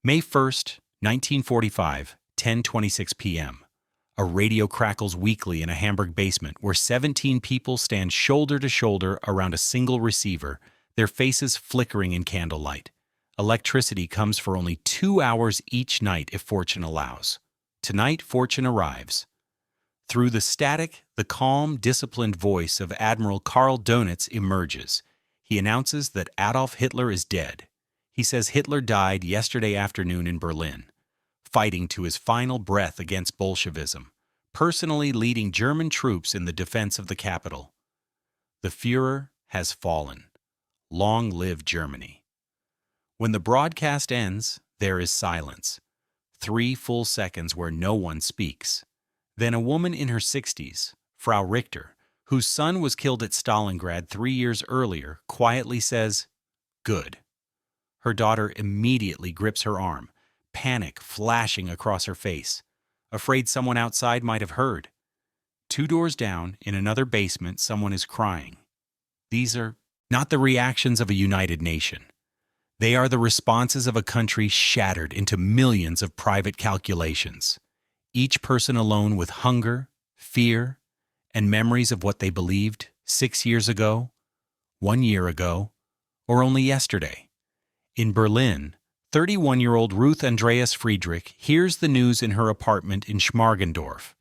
May 1st, 1945, 10:26 p.m. A radio crackles weakly in a Hamburg basement where 17 people stand shoulder to shoulder around a single receiver, their faces flickering in candlelight. Electricity comes for only 2 hours each night if fortune allows. Tonight, fortune arrives. Through the static, the calm, disciplined voice of Admiral Karl Donitz emerges. He announces that Adolf Hitler is dead. He says Hitler died yesterday afternoon in Berlin, fighting to his final breath against Bolshevism, personally leading German troops in the defense of the capital. The Führer has fallen. Long live Germany. When the broadcast ends, there is silence. 3 full seconds where no one speaks. Then a woman in her 60s, Frau Richter, whose son was killed at Stalingrad 3 years earlier, quietly says, "Good." Her daughter immediately grips her arm, panic flashing across her face, afraid someone outside might have heard. 2 doors down, in another basement, someone is crying. These are not the reactions of a united nation. They are the responses of a country shattered into millions of private calculations, each person alone with hunger, fear, and memories of what they believed 6 years ago, 1 year ago, or only yesterday. In Berlin, 31-year-old Ruth Andreas Friedrich hears the news in her apartment in Schmargendorf.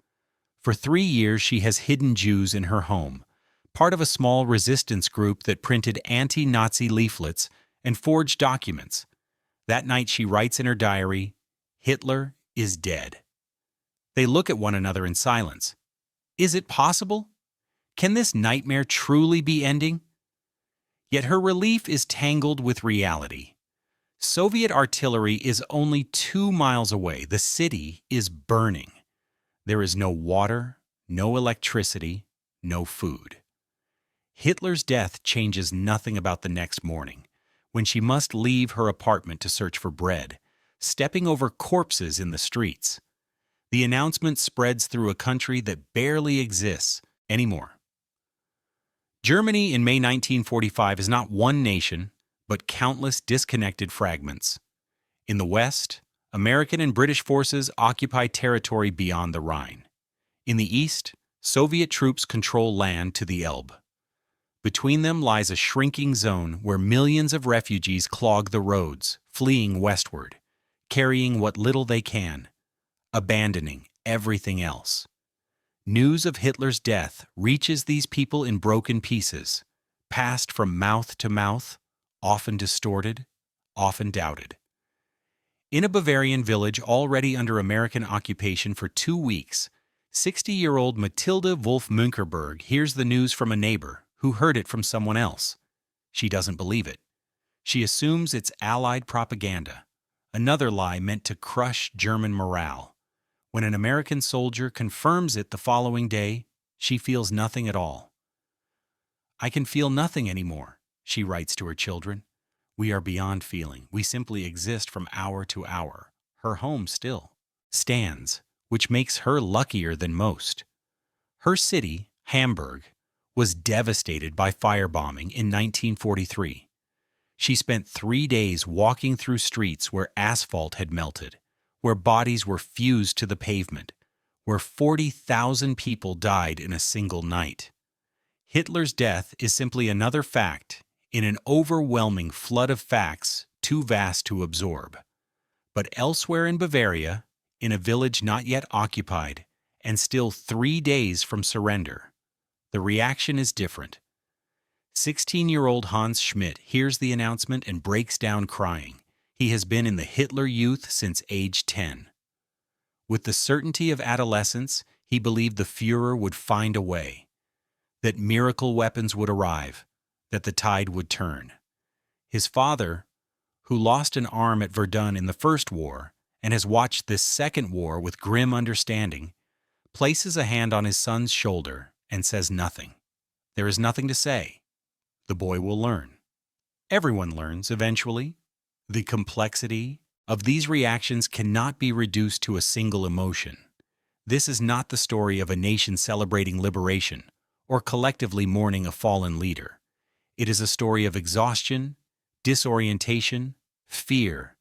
For 3 years, she has hidden Jews in her home, part of a small resistance group that printed anti-Nazi leaflets and forged documents. That night, she writes in her diary, "Hitler is dead." They look at one another in silence. Is it possible? Can this nightmare truly be ending? Yet her relief is tangled with reality. Soviet artillery is only 2 miles away. The city is burning. There is no water, no electricity, no food. Hitler's death changes nothing about the next morning, when she must leave her apartment to search for bread, stepping over corpses in the streets. The announcement spreads through a country that barely exists anymore. Germany in May 1945 is not one nation, but countless disconnected fragments. In the West, American and British forces occupy territory beyond the Rhine. In the East, Soviet troops control land to the Elbe. Between them lies a shrinking zone where millions of refugees clog the roads, fleeing westward, carrying what little they can, abandoning everything else. News of Hitler's death reaches these people in broken pieces, passed from mouth to mouth, often distorted, often doubted. In a Bavarian village already under American occupation for 2 weeks, 60-year-old Matilda Wolf-Münkerberg hears the news from a neighbor who heard it from someone else. She doesn't believe it. She assumes it's Allied propaganda, another lie meant to crush German morale. When an American soldier confirms it the following day, she feels nothing at all. "I can feel nothing anymore," she writes to her children. "We are beyond feeling. We simply exist from hour to hour." Her home still stands, which makes her luckier than most. Her city, Hamburg, was devastated by firebombing in 1943. She spent 3 days walking through streets where asphalt had melted, where bodies were fused to the pavement, where 40,000 people died in a single night. Hitler's death is simply another fact in an overwhelming flood of facts too vast to absorb. But elsewhere in Bavaria, in a village not yet occupied, and still 3 days from surrender, the reaction is different. 16-year-old Hans Schmidt hears the announcement and breaks down crying. He has been in the Hitler Youth since age 10. With the certainty of adolescence, he believed the Führer would find a way, that miracle weapons would arrive, that the tide would turn. His father, who lost an arm at Verdun in the First War and has watched this second war with grim understanding, places a hand on his son's shoulder and says nothing. There is nothing to say. The boy will learn. Everyone learns eventually. The complexity of these reactions cannot be reduced to a single emotion. This is not the story of a nation celebrating liberation or collectively mourning a fallen leader. It is a story of exhaustion, disorientation, fear,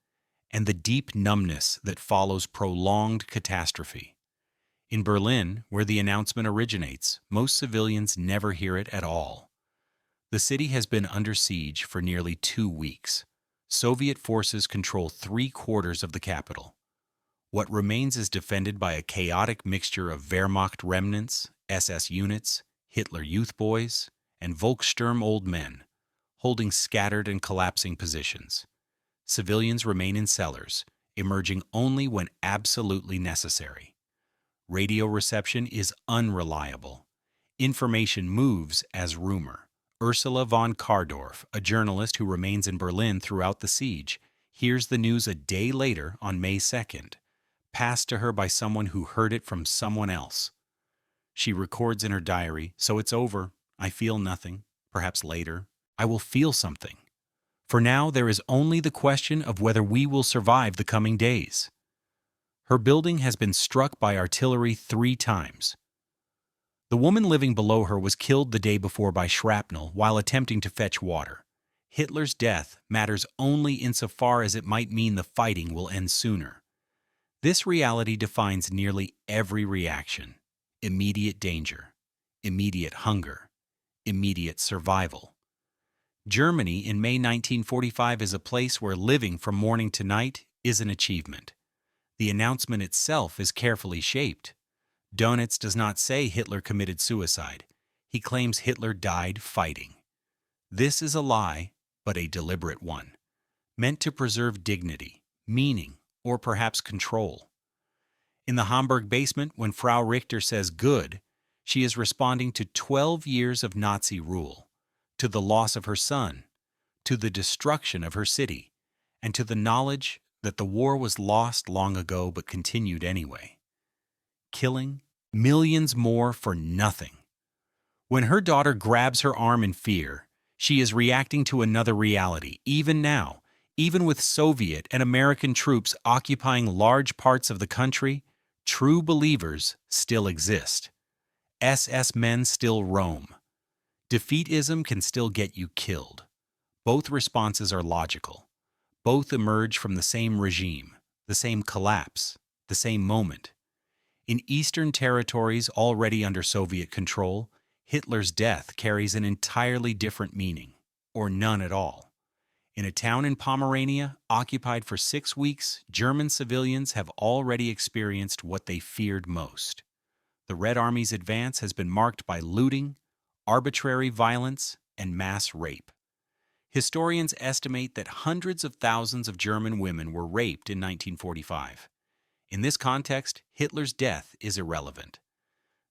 and the deep numbness that follows prolonged catastrophe. In Berlin, where the announcement originates, most civilians never hear it at all. The city has been under siege for nearly 2 weeks. Soviet forces control 3/4 of the capital. What remains is defended by a chaotic mixture of Wehrmacht remnants, SS units, Hitler Youth boys, and Volkssturm old men, holding scattered and collapsing positions. Civilians remain in cellars, emerging only when absolutely necessary. Radio reception is unreliable. Information moves as rumor. Ursula von Kardorf, a journalist who remains in Berlin throughout the siege, hears the news a day later on May 2nd, passed to her by someone who heard it from someone else. She records in her diary, "So it's over. I feel nothing. Perhaps later I will feel something. For now, there is only the question of whether we will survive the coming days." Her building has been struck by artillery 3 times. The woman living below her was killed the day before by shrapnel while attempting to fetch water. Hitler's death matters only insofar as it might mean the fighting will end sooner. This reality defines nearly every reaction: immediate danger, immediate hunger, immediate survival. Germany in May 1945 is a place where living from morning to night is an achievement. The announcement itself is carefully shaped. Dönitz does not say Hitler committed suicide. He claims Hitler died fighting. This is a lie, but a deliberate one, meant to preserve dignity, meaning, or perhaps control. In the Hamburg basement, when Frau Richter says good, she is responding to 12 years of Nazi rule, to the loss of her son, to the destruction of her city, and to the knowledge that the war was lost long ago but continued anyway. Killing millions more for nothing. When her daughter grabs her arm in fear, she is reacting to another reality, even now. Even with Soviet and American troops occupying large parts of the country, true believers still exist. SS men still roam. Defeatism can still get you killed. Both responses are logical. Both emerge from the same regime, the same collapse, the same moment. In Eastern territories already under Soviet control, Hitler's death carries an entirely different meaning, or none at all. In a town in Pomerania, occupied for 6 weeks, German civilians have already experienced what they feared most. The Red Army's advance has been marked by looting, arbitrary violence, and mass rape. Historians estimate that hundreds of thousands of German women were raped in 1945. In this context, Hitler's death is irrelevant.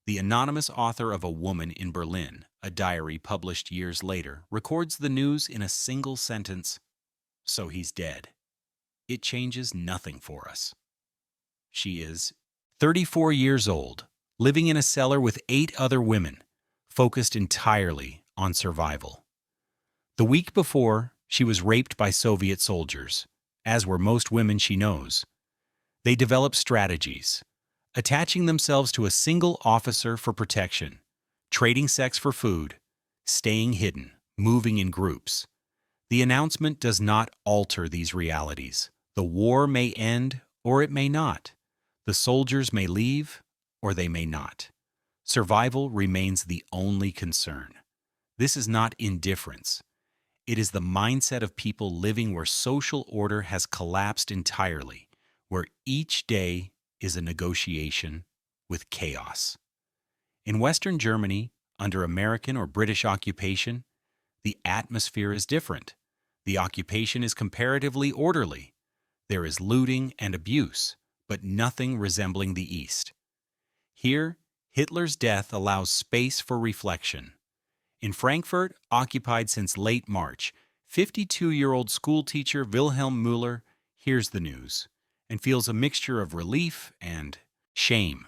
The anonymous author of A Woman in Berlin, a diary published years later, records the news in a single sentence: "So he's dead." It changes nothing for us. She is 34 years old, living in a cellar with 8 other women, focused entirely on survival. The week before, she was raped by Soviet soldiers, as were most women she knows. They develop strategies, attaching themselves to a single officer for protection, trading sex for food, staying hidden, moving in groups. The announcement does not alter these realities. The war may end, or it may not. The soldiers may leave, or they may not. Survival remains the only concern. This is not indifference. It is the mindset of people living where social order has collapsed entirely, where each day is a negotiation with chaos. In Western Germany, under American or British occupation, the atmosphere is different. The occupation is comparatively orderly. There is looting and abuse, but nothing resembling the East. Here, Hitler's death allows space for reflection. In Frankfurt, occupied since late March, 52-year-old schoolteacher Wilhelm Müller hears the news and feels a mixture of relief and shame.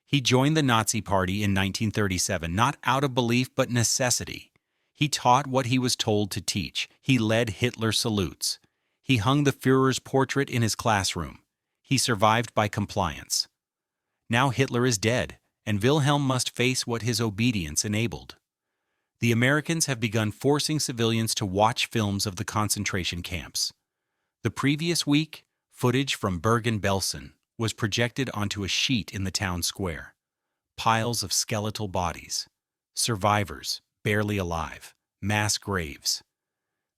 He joined the Nazi Party in 1937, not out of belief but necessity. He taught what he was told to teach. He led Hitler salutes. He hung the Führer's portrait in his classroom. He survived by compliance. Now Hitler is dead, and Wilhelm must face what his obedience enabled. The Americans have begun forcing civilians to watch films of the concentration camps. The previous week, Footage from Bergen-Belsen was projected onto a sheet in the town square. Piles of skeletal bodies. Survivors, barely alive. Mass graves.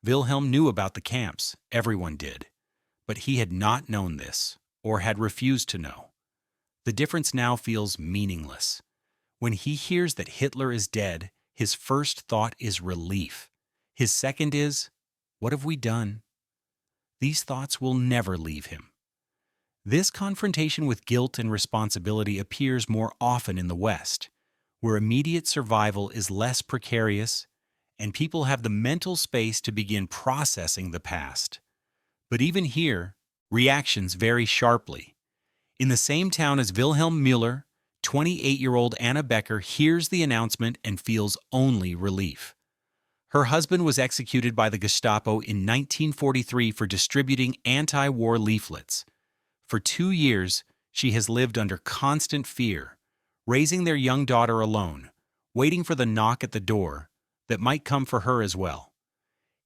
Wilhelm knew about the camps, everyone did. But he had not known this, or had refused to know. The difference now feels meaningless. When he hears that Hitler is dead, his first thought is relief. His second is, what have we done? These thoughts will never leave him. This confrontation with guilt and responsibility appears more often in the West, where immediate survival is less precarious and people have the mental space to begin processing the past. But even here, reactions vary sharply. In the same town as Wilhelm Müller, 28-year-old Anna Becker hears the announcement and feels only relief. Her husband was executed by the Gestapo in 1943 for distributing anti-war leaflets. For 2 years, she has lived under constant fear, raising their young daughter alone, waiting for the knock at the door that might come for her as well.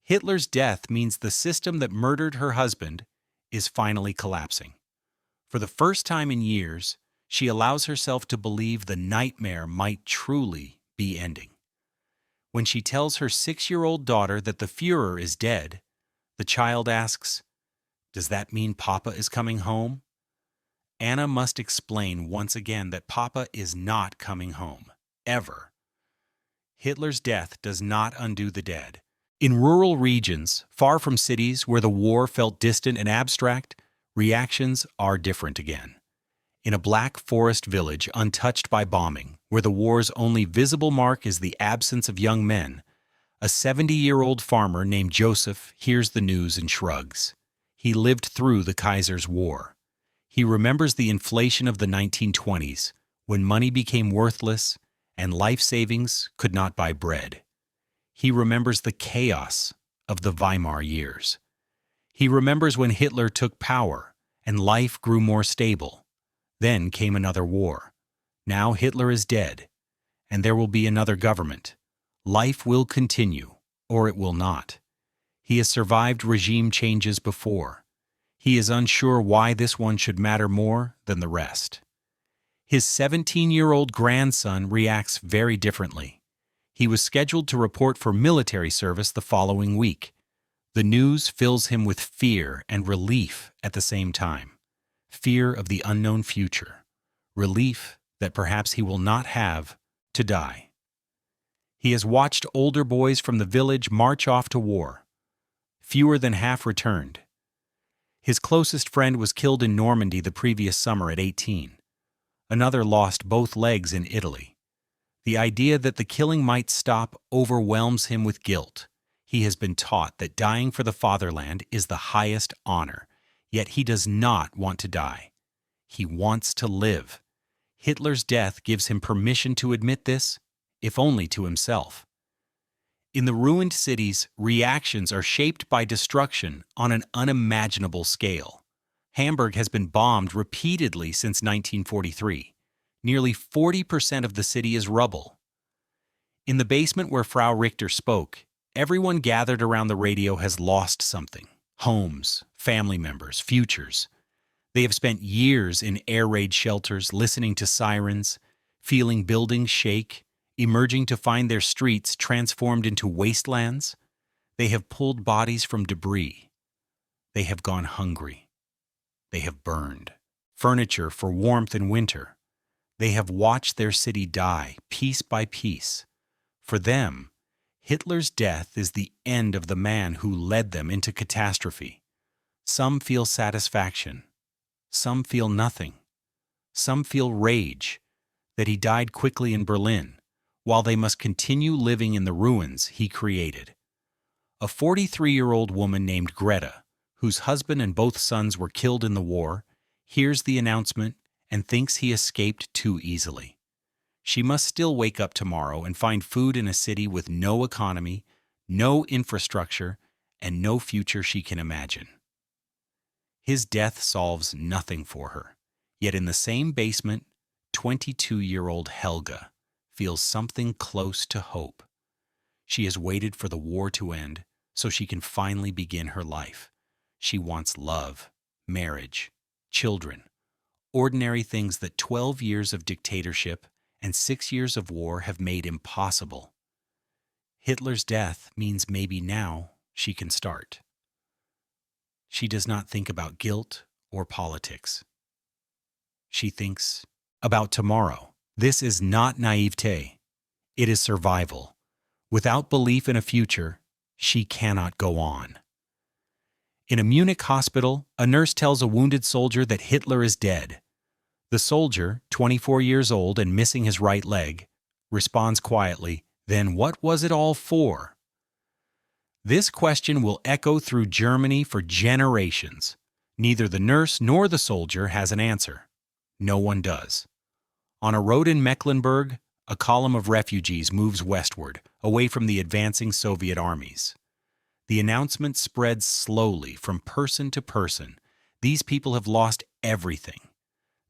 Hitler's death means the system that murdered her husband is finally collapsing. For the first time in years, she allows herself to believe the nightmare might truly be ending. When she tells her 6-year-old daughter that the Führer is dead, the child asks, "Does that mean Papa is coming home?" Anna must explain once again that Papa is not coming home, ever. Hitler's death does not undo the dead. In rural regions, far from cities where the war felt distant and abstract, reactions are different again. In a Black Forest village untouched by bombing, where the war's only visible mark is the absence of young men, a 70-year-old farmer named Joseph hears the news and shrugs. He lived through the Kaiser's War. He remembers the inflation of the 1920s, when money became worthless and life savings could not buy bread. He remembers the chaos of the Weimar years. He remembers when Hitler took power and life grew more stable. Then came another war. Now Hitler is dead, and there will be another government. Life will continue, or it will not. He has survived regime changes before. He is unsure why this one should matter more than the rest. His 17-year-old grandson reacts very differently. He was scheduled to report for military service the following week. The news fills him with fear and relief at the same time. Fear of the unknown future. Relief that perhaps he will not have to die. He has watched older boys from the village march off to war. Fewer than half returned. His closest friend was killed in Normandy the previous summer at 18. Another lost both legs in Italy. The idea that the killing might stop overwhelms him with guilt. He has been taught that dying for the fatherland is the highest honor, yet he does not want to die. He wants to live. Hitler's death gives him permission to admit this, if only to himself. In the ruined cities, reactions are shaped by destruction on an unimaginable scale. Hamburg has been bombed repeatedly since 1943. Nearly 40% of the city is rubble. In the basement where Frau Richter spoke, everyone gathered around the radio has lost something. Homes, family members, futures. They have spent years in air raid shelters, listening to sirens, feeling buildings shake, emerging to find their streets transformed into wastelands. They have pulled bodies from debris. They have gone hungry. They have burned furniture for warmth in winter. They have watched their city die, piece by piece. For them, Hitler's death is the end of the man who led them into catastrophe. Some feel satisfaction. Some feel nothing. Some feel rage that he died quickly in Berlin, while they must continue living in the ruins he created. A 43-year-old woman named Greta, whose husband and both sons were killed in the war, hears the announcement and thinks he escaped too easily. She must still wake up tomorrow and find food in a city with no economy, no infrastructure, and no future she can imagine. His death solves nothing for her, yet in the same basement, 22-year-old Helga feels something close to hope. She has waited for the war to end so she can finally begin her life. She wants love, marriage, children, ordinary things that 12 years of dictatorship and 6 years of war have made impossible. Hitler's death means maybe now she can start. She does not think about guilt or politics. She thinks about tomorrow. This is not naivete. It is survival. Without belief in a future, she cannot go on. In a Munich hospital, a nurse tells a wounded soldier that Hitler is dead. The soldier, 24 years old and missing his right leg, responds quietly, "Then what was it all for?" This question will echo through Germany for generations. Neither the nurse nor the soldier has an answer. No one does. On a road in Mecklenburg, a column of refugees moves westward, away from the advancing Soviet armies. The announcement spreads slowly from person to person. These people have lost everything.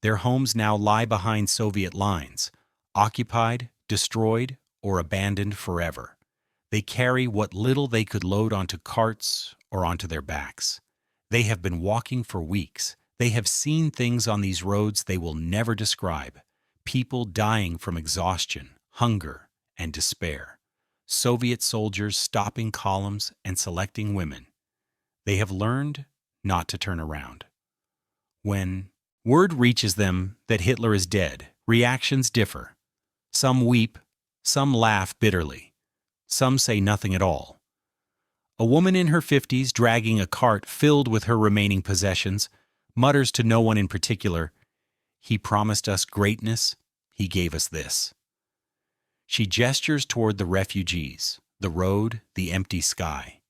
Their homes now lie behind Soviet lines, occupied, destroyed, or abandoned forever. They carry what little they could load onto carts or onto their backs. They have been walking for weeks. They have seen things on these roads they will never describe. People dying from exhaustion, hunger, and despair. Soviet soldiers stopping columns and selecting women. They have learned not to turn around. When word reaches them that Hitler is dead, reactions differ. Some weep, some laugh bitterly. Some say nothing at all. A woman in her 50s, dragging a cart filled with her remaining possessions, mutters to no one in particular, "He promised us greatness, he gave us this." She gestures toward the refugees, the road, the empty sky.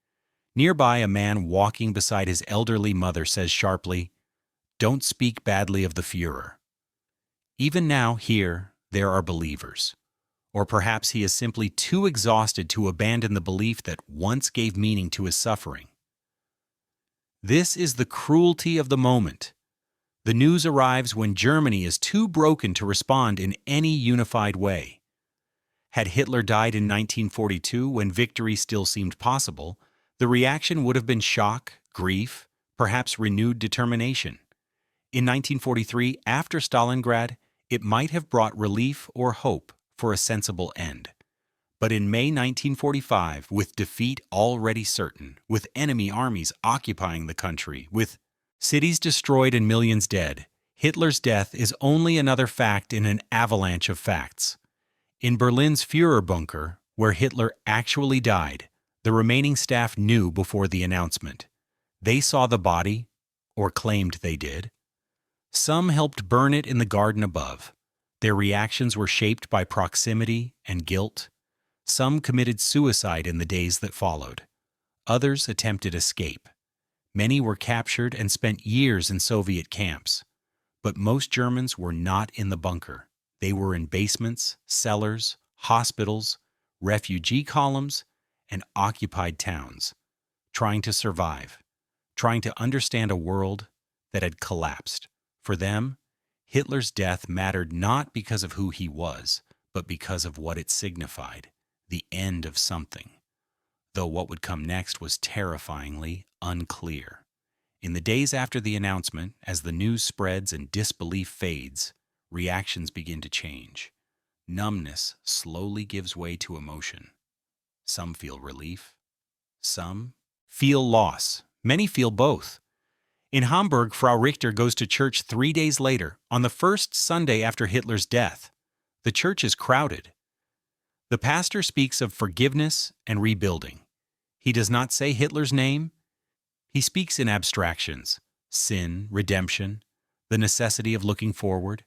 Nearby, a man walking beside his elderly mother says sharply, "Don't speak badly of the Führer." Even now, here, there are believers. Or perhaps he is simply too exhausted to abandon the belief that once gave meaning to his suffering. This is the cruelty of the moment. The news arrives when Germany is too broken to respond in any unified way. Had Hitler died in 1942, when victory still seemed possible, the reaction would have been shock, grief, perhaps renewed determination. In 1943, after Stalingrad, it might have brought relief or hope for a sensible end. But in May 1945, with defeat already certain, with enemy armies occupying the country, with cities destroyed and millions dead, Hitler's death is only another fact in an avalanche of facts. In Berlin's Führer bunker, where Hitler actually died, the remaining staff knew before the announcement. They saw the body, or claimed they did. Some helped burn it in the garden above. Their reactions were shaped by proximity and guilt. Some committed suicide in the days that followed. Others attempted escape. Many were captured and spent years in Soviet camps. But most Germans were not in the bunker. They were in basements, cellars, hospitals, refugee columns, and occupied towns, trying to survive, trying to understand a world that had collapsed. For them, Hitler's death mattered not because of who he was, but because of what it signified, the end of something. Though what would come next was terrifyingly unclear. In the days after the announcement, as the news spreads and disbelief fades, reactions begin to change. Numbness slowly gives way to emotion. Some feel relief. Some feel loss. Many feel both. In Hamburg, Frau Richter goes to church 3 days later, on the first Sunday after Hitler's death. The church is crowded. The pastor speaks of forgiveness and rebuilding. He does not say Hitler's name. He speaks in abstractions: sin, redemption, the necessity of looking forward.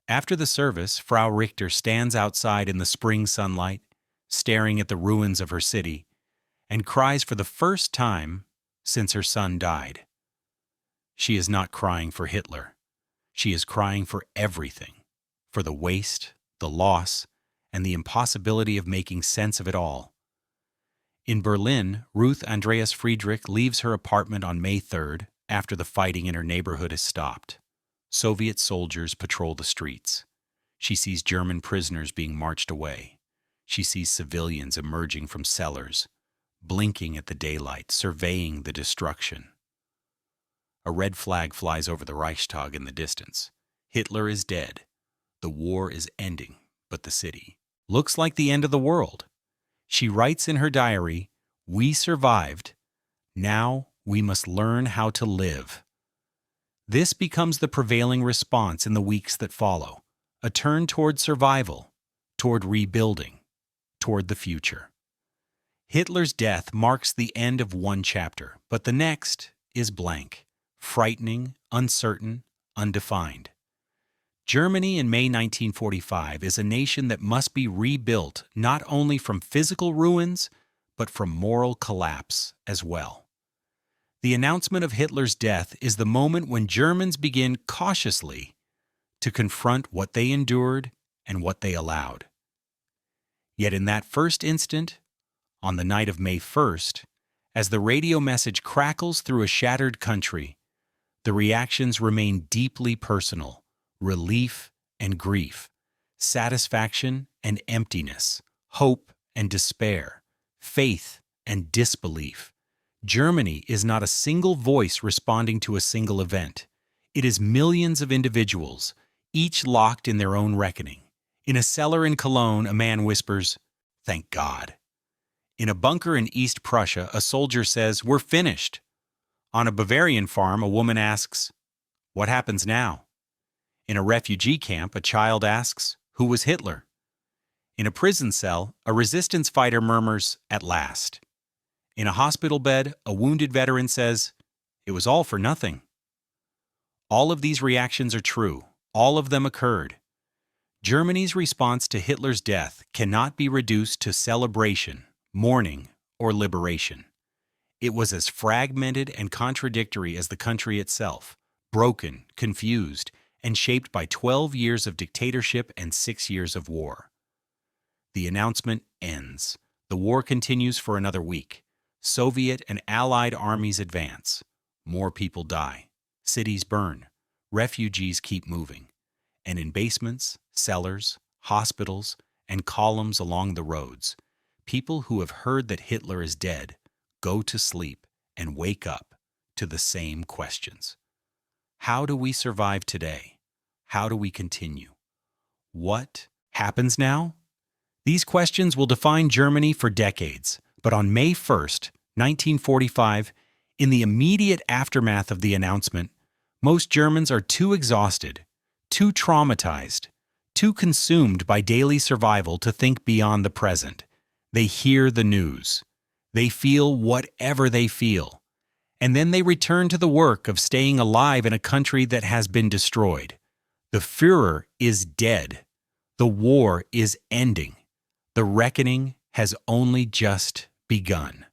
After the service, Frau Richter stands outside in the spring sunlight, staring at the ruins of her city, and cries for the first time since her son died. She is not crying for Hitler. She is crying for everything, for the waste, the loss, and the impossibility of making sense of it all. In Berlin, Ruth Andreas Friedrich leaves her apartment on May 3rd after the fighting in her neighborhood has stopped. Soviet soldiers patrol the streets. She sees German prisoners being marched away. She sees civilians emerging from cellars, blinking at the daylight, surveying the destruction. A red flag flies over the Reichstag in the distance. Hitler is dead. The war is ending, but the city looks like the end of the world. She writes in her diary, "We survived. Now we must learn how to live." This becomes the prevailing response in the weeks that follow, a turn toward survival, toward rebuilding, toward the future. Hitler's death marks the end of one chapter, but the next is blank, frightening, uncertain, undefined. Germany in May 1945 is a nation that must be rebuilt not only from physical ruins, but from moral collapse as well. The announcement of Hitler's death is the moment when Germans begin cautiously to confront what they endured and what they allowed. Yet in that first instant, on the night of May 1st, as the radio message crackles through a shattered country, the reactions remain deeply personal: relief and grief, satisfaction and emptiness, hope and despair, faith and disbelief. Germany is not a single voice responding to a single event. It is millions of individuals, each locked in their own reckoning. In a cellar in Cologne, a man whispers, "Thank God." In a bunker in East Prussia, a soldier says, "We're finished." On a Bavarian farm, a woman asks, "What happens now?" In a refugee camp, a child asks, "Who was Hitler?" In a prison cell, a resistance fighter murmurs, "At last." In a hospital bed, a wounded veteran says, "It was all for nothing." All of these reactions are true. All of them occurred. Germany's response to Hitler's death cannot be reduced to celebration, mourning, or liberation. It was as fragmented and contradictory as the country itself, broken, confused, and shaped by 12 years of dictatorship and 6 years of war. The announcement ends. The war continues for another week. Soviet and Allied armies advance. More people die. Cities burn. Refugees keep moving. And in basements, cellars, hospitals, and columns along the roads, people who have heard that Hitler is dead go to sleep and wake up to the same questions. How do we survive today? How do we continue? What happens now? These questions will define Germany for decades, but on May 1st, 1945, in the immediate aftermath of the announcement, most Germans are too exhausted, too traumatized, too consumed by daily survival to think beyond the present. They hear the news. They feel whatever they feel. And then they return to the work of staying alive in a country that has been destroyed. The Führer is dead. The war is ending. The reckoning has only just begun.